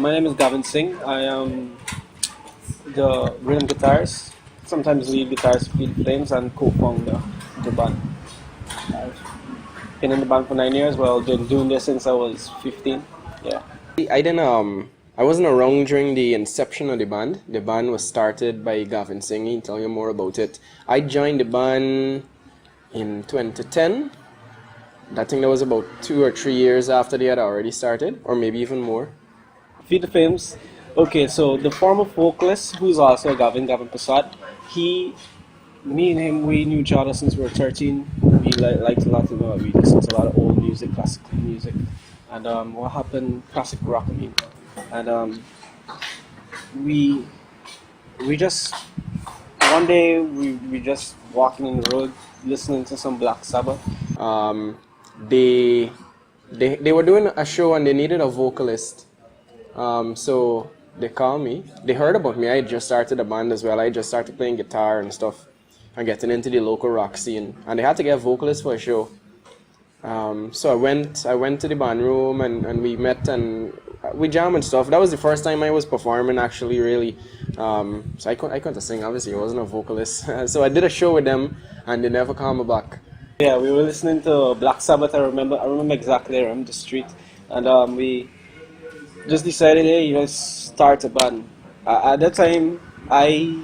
My name is Gavin Singh. I am the rhythm guitarist, sometimes lead guitarist for Feed the Flames, and co-founder of the band. I've been in the band for 9 years. Well, been doing this since I was 15. Yeah. I wasn't around during the inception of the band. The band was started by Gavin Singh. He'll tell you more about it. I joined the band in 2010. I think that was about 2 or 3 years after they had already started, or maybe even more. Feed the Flames. Okay, so the former vocalist, who's also Gavin Persaud, me and him, we knew each other since we were 13. We liked a lot of, we listened to a lot of old music, classical music, and what happened, classic rock, I mean. And we just, one day, we just walking in the road, listening to some Black Sabbath. They were doing a show and they needed a vocalist. So they called me. They heard about me. I just started a band as well. I just started playing guitar and stuff and getting into the local rock scene. And they had to get a vocalist for a show. So I went to the band room and we met and we jammed and stuff. That was the first time I was performing actually, really. So I couldn't sing, obviously. I wasn't a vocalist. So I did a show with them and they never called me back. Yeah, we were listening to Black Sabbath. I remember exactly. I remember the street, and we just decided, hey, let's start a band. At that time, I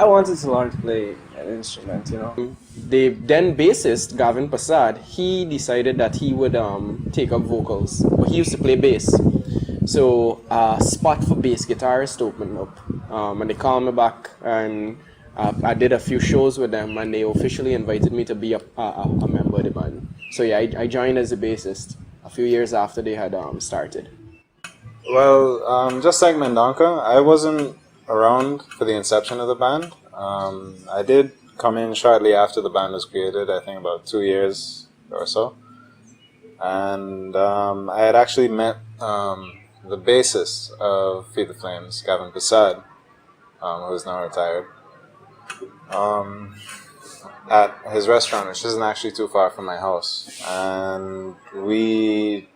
wanted to learn to play an instrument, you know. The then bassist Gavin Persaud, he decided that he would take up vocals. But he used to play bass, so a spot for bass guitarist opened up, and they called me back and. I did a few shows with them and they officially invited me to be a member of the band. So yeah, I joined as a bassist a few years after they had started. Well, just like Mendonca, I wasn't around for the inception of the band. I did come in shortly after the band was created, I think about 2 years or so. And I had actually met the bassist of Feed the Flames, Gavin Persaud, who's now retired. At his restaurant, which isn't actually too far from my house, and we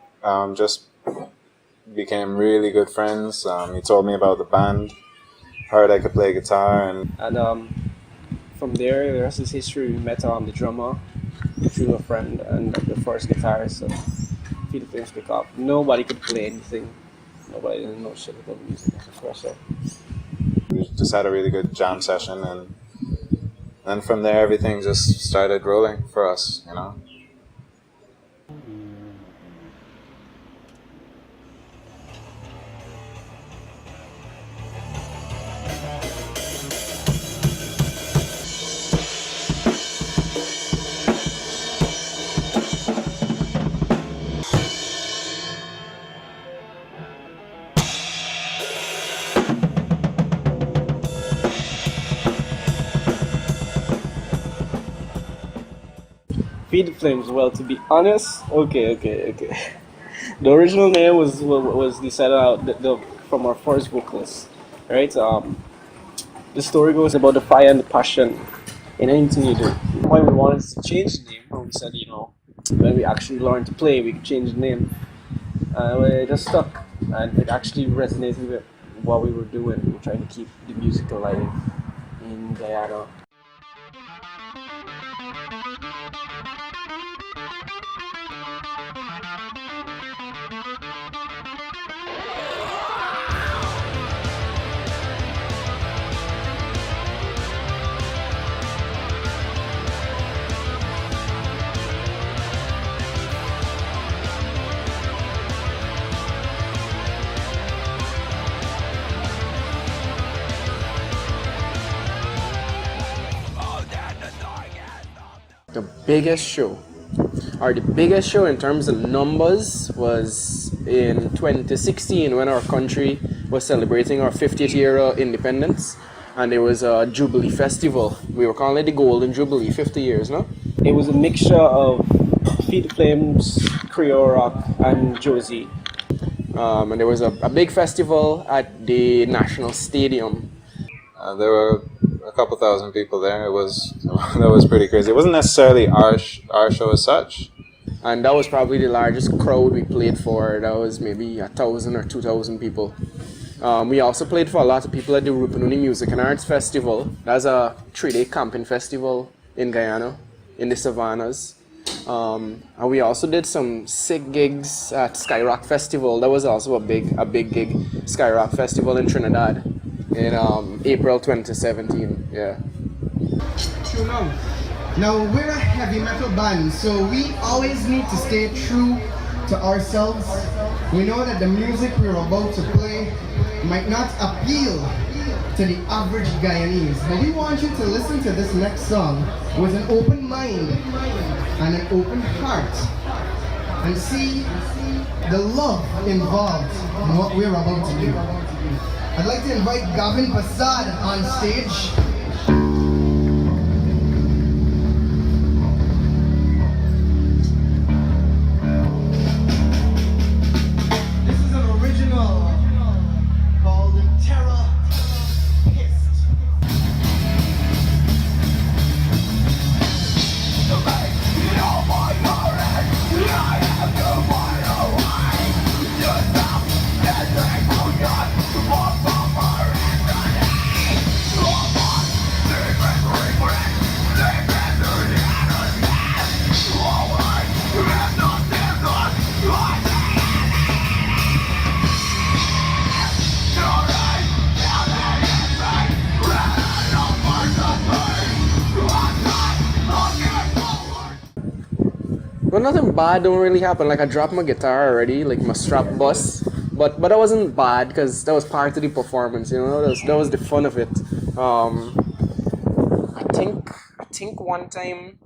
just became really good friends. He told me about the band, heard I could play guitar, and from there, the rest is history. We met the drummer through a friend and the first guitarist. So Feed the Flames pick up. Nobody could play anything. Nobody didn't know shit about music before, so we just had a really good jam session, and then from there everything just started rolling for us, you know. Feed the Flames. Well, to be honest, okay. The original name was decided out from our first vocalist, right? The story goes about the fire and the passion in anything you do. Why we wanted to change the name, we said, you know, when we actually learned to play, we could change the name. It just stuck, and it actually resonated with what we were doing. We were trying to keep the music alive in Guyana. The biggest show in terms of numbers was in 2016 when our country was celebrating our 50th year of independence, and there was a Jubilee festival. We were calling it the Golden Jubilee, 50 years, no? It was a mixture of Feed the Flames, Creole Rock, and Josie. And there was a big festival at the National Stadium. There were a couple thousand people there. That was pretty crazy. It wasn't necessarily our show as such. and that was probably the largest crowd we played for. That was maybe 1,000 or 2,000 people. We also played for a lot of people at the Rupununi Music and Arts Festival. That's a 3-day camping festival in Guyana, in the savannas. And we also did some sick gigs at Skyrock Festival. That was also a big gig, Skyrock Festival in Trinidad in April 2017. Yeah. True now. Now we're a heavy metal band, so we always need to stay true to ourselves. We know that the music we're about to play might not appeal to the average Guyanese, but we want you to listen to this next song with an open mind and an open heart and see the love involved in what we're about to do. I'd like to invite Gavin Persaud on stage. Well, nothing bad don't really happen. Like I dropped my guitar already, like my strap bus, but that wasn't bad because that was part of the performance. You know, that was the fun of it. I think one time.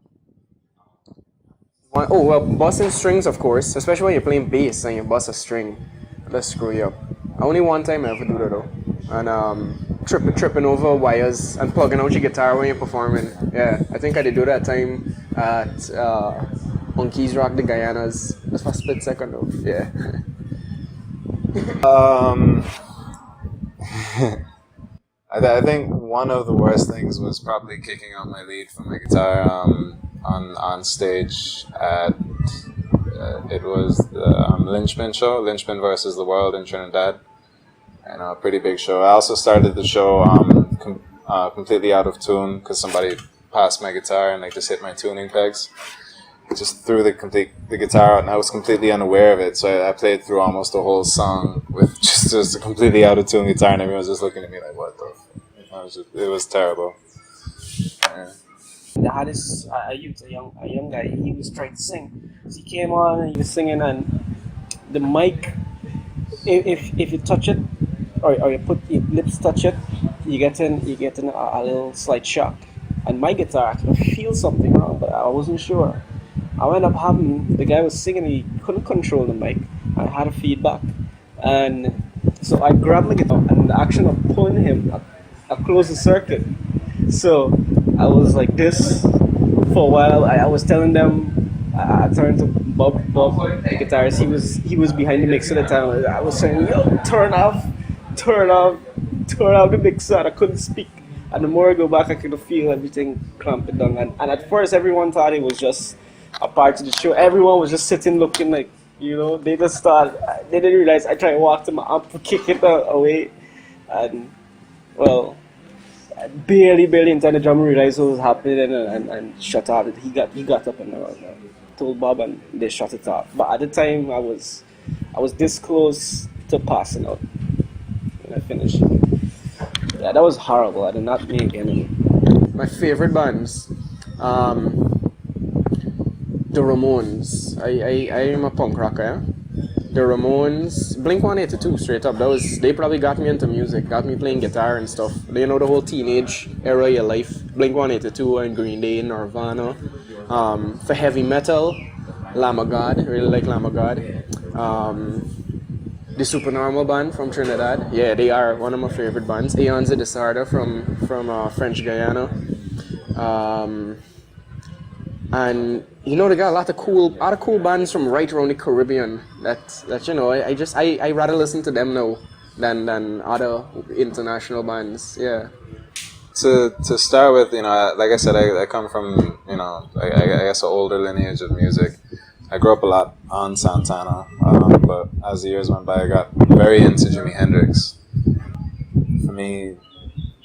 Well, busting strings, of course, especially when you're playing bass and you bust a string, that'll screw you up. Only one time I ever do that though, and tripping over wires and plugging out your guitar when you're performing. Yeah, I think I did do that time at Monkeys Rock the Guyanas. That's for a split second though. Yeah. I think one of the worst things was probably kicking out my lead from my guitar on stage at it was the Lynchman show, Lynchman versus the World in Trinidad, and a pretty big show. I also started the show completely out of tune because somebody passed my guitar and like just hit my tuning pegs. Just threw the guitar out, and I was completely unaware of it. So I played through almost the whole song with just a completely out of tune guitar, and everyone was just looking at me like, "What the?" It was terrible. Yeah. I had this a young guy. He was trying to sing. So he came on and he was singing, and the mic, if you touch it, or you put your lips touch it, you get in a little slight shock. And my guitar, I could feel something wrong, but I wasn't sure. I ended up having, the guy was singing, he couldn't control the mic. I had a feedback. And so I grabbed my guitar, and the action of pulling him, I closed the circuit. So I was like this for a while. I was telling them, I turned to Bob, the guitarist, he was behind the mixer at the time. I was saying, yo, turn off the mixer. I couldn't speak. And the more I go back, I could feel everything clamping down. And at first, everyone thought it was just a part of the show. Everyone was just sitting looking like, you know, they didn't realize I tried to walk to my amp to kick it away. And, well, barely in time the drummer realized what was happening and shut off. He got up and told Bob, and they shut it off. But at the time, I was this close to passing out when I finished. Yeah, that was horrible. I did not make any. My favorite bands, the Ramones. I am a punk rocker. Yeah? The Ramones, Blink-182, straight up. They probably got me into music, got me playing guitar and stuff. You know, the whole teenage era of your life. Blink-182 and Green Day, Nirvana. For heavy metal, Lamb of God. Really like Lamb of God. The Supernormal band from Trinidad. Yeah, they are one of my favorite bands. Aeons of Disorder from French Guyana. And you know, they got a lot of cool bands from right around the Caribbean that you know, I rather listen to them now than other international bands. Yeah. To start with, you know, like I said, I come from, you know, I guess an older lineage of music. I grew up a lot on Santana, but as the years went by, I got very into Jimi Hendrix. For me,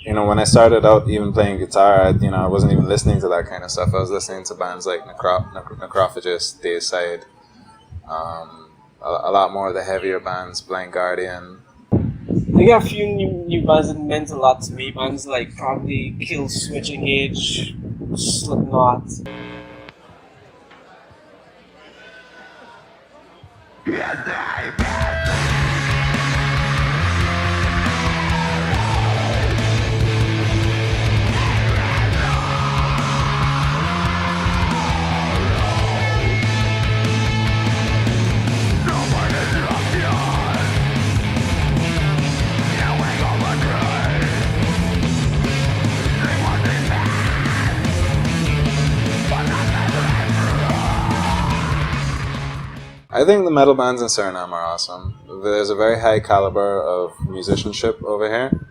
when I started out even playing guitar, I wasn't even listening to that kind of stuff. I was listening to bands like Necrophagist, Dayside, a lot more of the heavier bands, Blind Guardian. There got a few new bands that meant a lot to me. Bands like probably Kill Switch Engage, Slipknot. I think the metal bands in Suriname are awesome. There's a very high caliber of musicianship over here.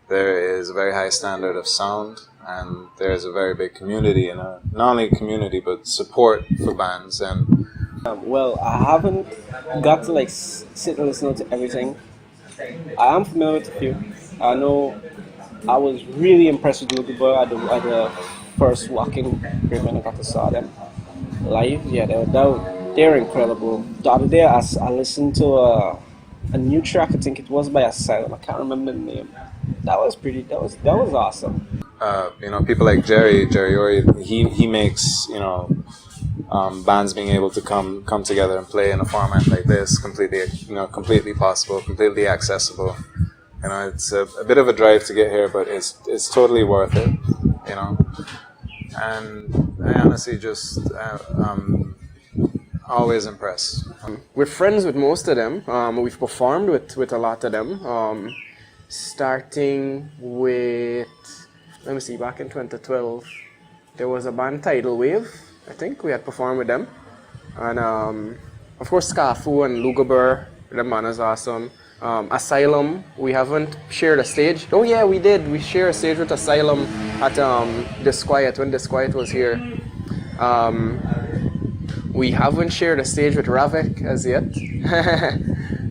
There is a very high standard of sound, and there's a very big community, not only community but support for bands. And Well, I haven't got to sit and listen to everything. I am familiar with a few. I know I was really impressed with Luguber at the first walking group when I got to saw them live. Yeah, they're incredible. The other day I listened to a new track. I think it was by Asylum. I can't remember the name. That was awesome. People like Jerry Ori, he makes bands being able to come together and play in a format like this completely possible, completely accessible. It's a bit of a drive to get here, but it's totally worth it. And I honestly just always impressed. We're friends with most of them. We've performed with a lot of them. Starting with, let me see, back in 2012, there was a band, Tidal Wave. I think we had performed with them. And of course, Skafu and Luguber, them band is awesome. Asylum, we haven't shared a stage. Oh yeah, we did. We shared a stage with Asylum at Disquiet, when Disquiet was here. We haven't shared a stage with Ravik as yet.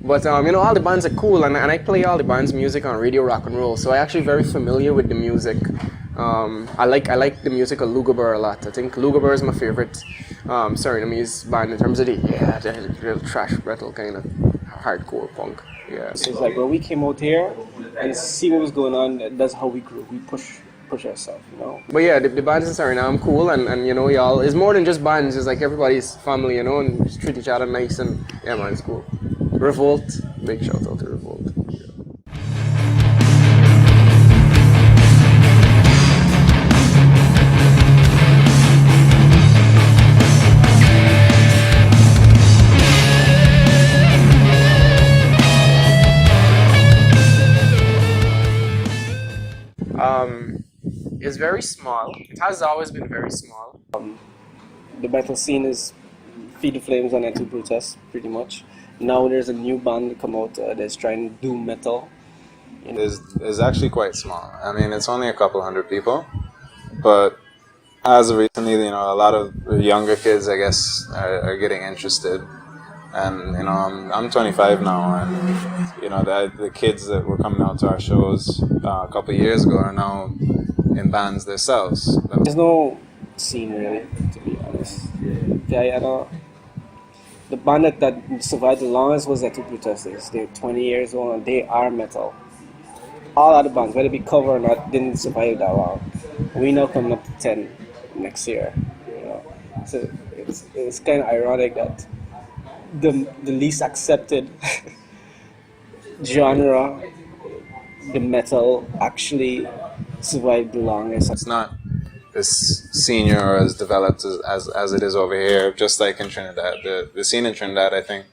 But all the bands are cool, and I play all the band's music on Radio Rock and Roll, so I'm actually very familiar with the music. I like the music of Luguber a lot. I think Luguber is my favorite Surinamese band in terms of the real trash metal kind of hardcore punk. Yeah. So it's like when we came out here and see what was going on, that's how we grew. We push ourselves, But yeah, the bands in Suriname cool, and y'all, it's more than just bands. It's like everybody's family, and just treat each other nice, and yeah, man, it's cool. Revolt, big shout out to Revolt. It's very small. It has always been very small. The metal scene is Feed the Flames and Two Brutus, pretty much. Now there's a new band come out that's trying to do metal. Is actually quite small. I mean, it's only a couple hundred people, but as of recently, a lot of younger kids, I guess, are getting interested. And I'm 25 now, and the kids that were coming out to our shows a couple of years ago are now in bands themselves. There's no scene really, to be honest. Guyana, the band that survived the longest was the Two Protesters. They're 20 years old and they are metal. All other bands, whether it be cover or not, didn't survive that long. We now coming up to 10 next year. So it's kind of ironic that the least accepted genre, the metal, actually survived the longest. It's not as senior or as developed as it is over here, just like in Trinidad. The scene in Trinidad, I think,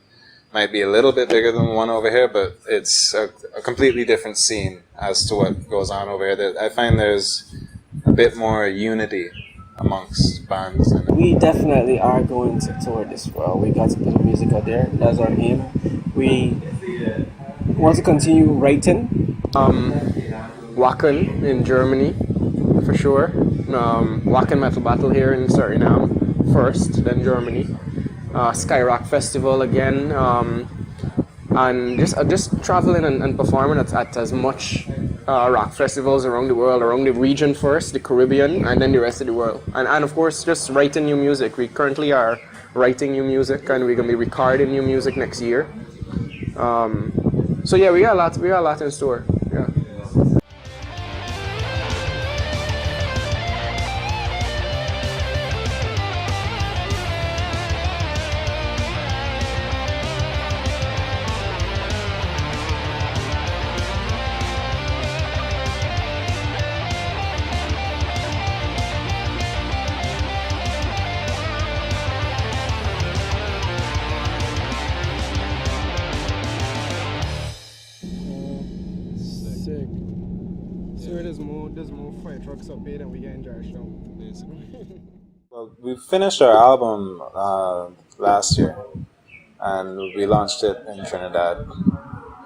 might be a little bit bigger than the one over here, but it's a completely different scene as to what goes on over here. I find there's a bit more unity amongst bands. We definitely are going to tour this world. We got to put the music out there. That's our aim. We want to continue writing. Wacken in Germany, for sure. Wacken Metal Battle here in Suriname first, then Germany. Skyrock Festival again, and just traveling and performing at as much rock festivals around the world, around the region first, the Caribbean, and then the rest of the world. And of course, just writing new music. We currently are writing new music, and we're gonna be recording new music next year. So yeah, we got a lot in store. Yeah. Sick. So there's more fire trucks up here than we get in Georgetown, basically. Well, we finished our album last year, and we launched it in Trinidad.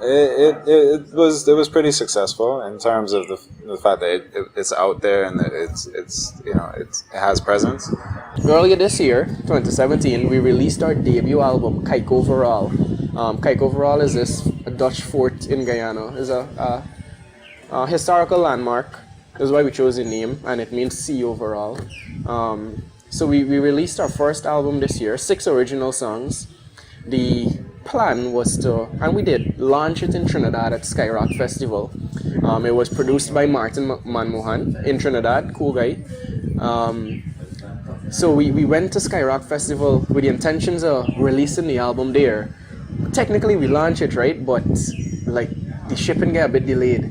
It was pretty successful in terms of the fact that it's out there and that it has presence. Earlier this year, 2017, we released our debut album, Kike Overall. Kike Overall is this Dutch fort in Guyana. It's a historical landmark. That's why we chose the name, and it means sea overall. So we released our first album this year, 6 original songs. The plan was to, and we did, launch it in Trinidad at Skyrock Festival. It was produced by Martin Manmohan in Trinidad, cool guy. So we went to Skyrock Festival with the intentions of releasing the album there. Technically we launched it, right? But like the shipping got a bit delayed.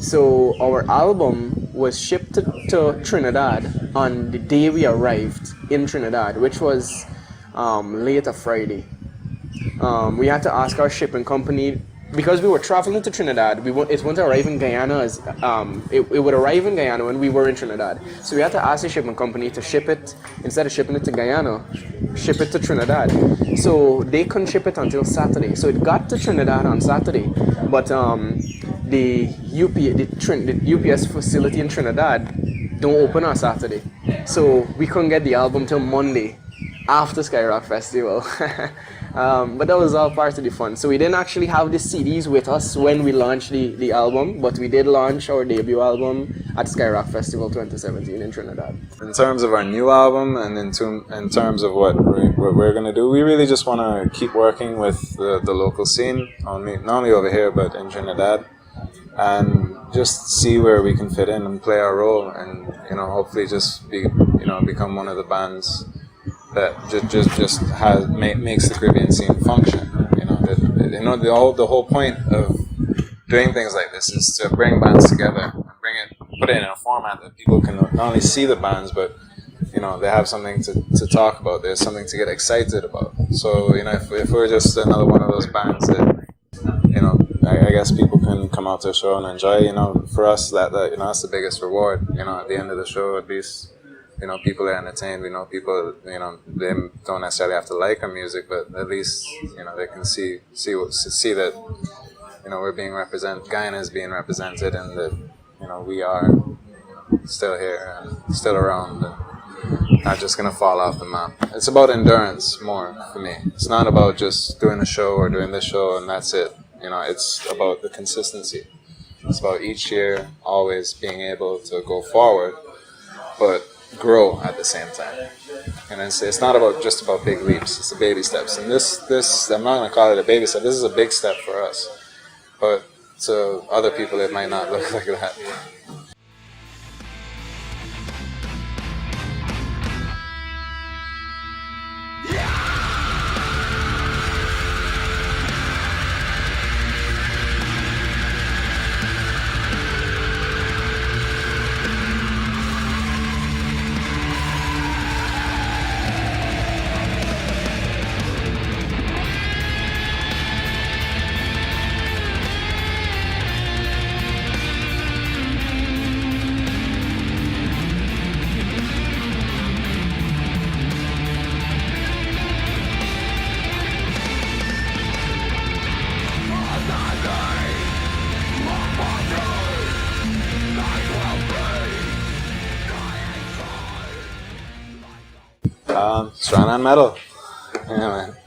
So our album was shipped to Trinidad on the day we arrived in Trinidad, which was late a Friday. We had to ask our shipping company, because we were traveling to Trinidad, it wouldn't arrive in Guyana as it would arrive in Guyana when we were in Trinidad. So we had to ask the shipping company to ship it, instead of shipping it to Guyana, ship it to Trinidad. So they couldn't ship it until Saturday. So it got to Trinidad on Saturday, but the UPS facility in Trinidad don't open on Saturday. So we couldn't get the album till Monday after Skyrock Festival. But that was all part of the fun. So we didn't actually have the CDs with us when we launched the album, but we did launch our debut album at Skyrock Festival 2017 in Trinidad. In terms of our new album and in terms of what we're going to do, we really just want to keep working with the local scene, not only over here but in Trinidad, and just see where we can fit in and play our role, and hopefully just become one of the bands that just makes the Caribbean scene function. The whole point of doing things like this is to bring bands together and put it in a format that people can not only see the bands, but they have something to talk about. There's something to get excited about. So if we're just another one of those bands that I guess people can come out to a show and enjoy. For us that that's the biggest reward. At the end of the show, at least. People are entertained. We know people, they don't necessarily have to like our music, but at least, they can see that, we're being represented, Guyana is being represented, and that, we are still here and still around and not just going to fall off the map. It's about endurance more for me. It's not about just doing a show or doing this show and that's it. It's about the consistency. It's about each year always being able to go forward, but grow at the same time. And it's not just about big leaps, it's the baby steps. And this I'm not going to call it a baby step, this is a big step for us. But to other people it might not look like that. SrananMetal. Yeah, man.